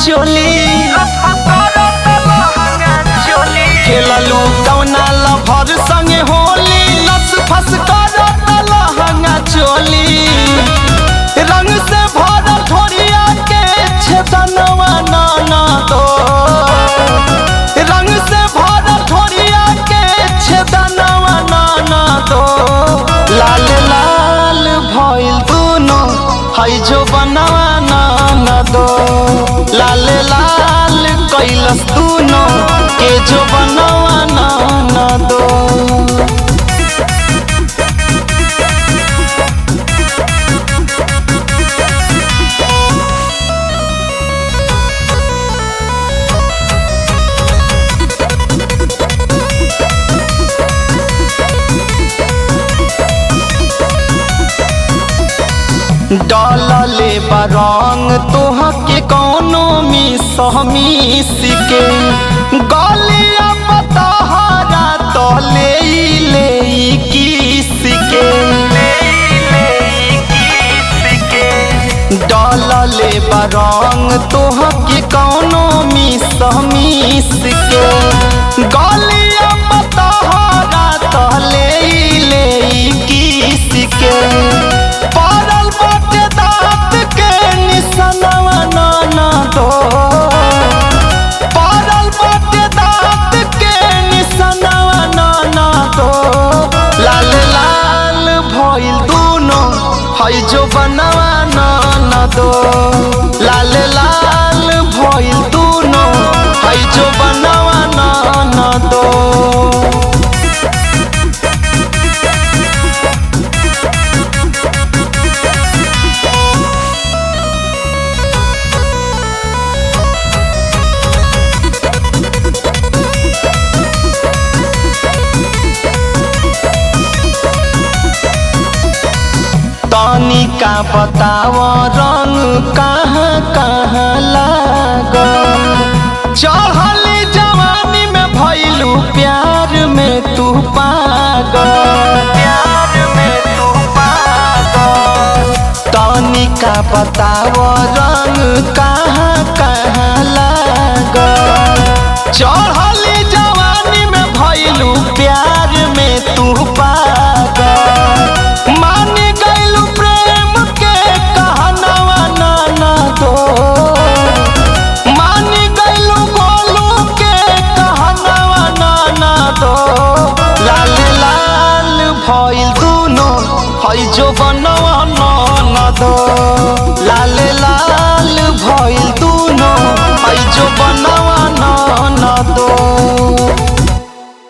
चोली खेललू कौना लभर संगे होली लस फस करत लहंगा चोली रंग से भरल ढोरिया के छेदनवा नाना दो रंग से भरल ढोरिया के छेदनवा नाना दो लाल लाल भइल दुनो हई जो बनवा नाना दो लाल लाल कैलस दुनो के जो बनवा नाना दो। डालले बरंग तोहा के कौनो मिस के गलिया पतहरा तो ले किस के डालले बरंग तोहा के कौनो मिस के गलिया पतहरा तो ले किस के पारल बाटे दांत के निशानवा नाना दो पारल बाटे दांत के निशानवा नाना दो लाल लाल भइल दुनो हई जो बनवा नाना दो लाल लाल भइल दुनो हई जो बनवा नाना दो। तनी का बताव रंग कहाँ कहाँ लागल चढ़ल जवानी में भइलू प्यार में तू पागल तनी का बताव रंग का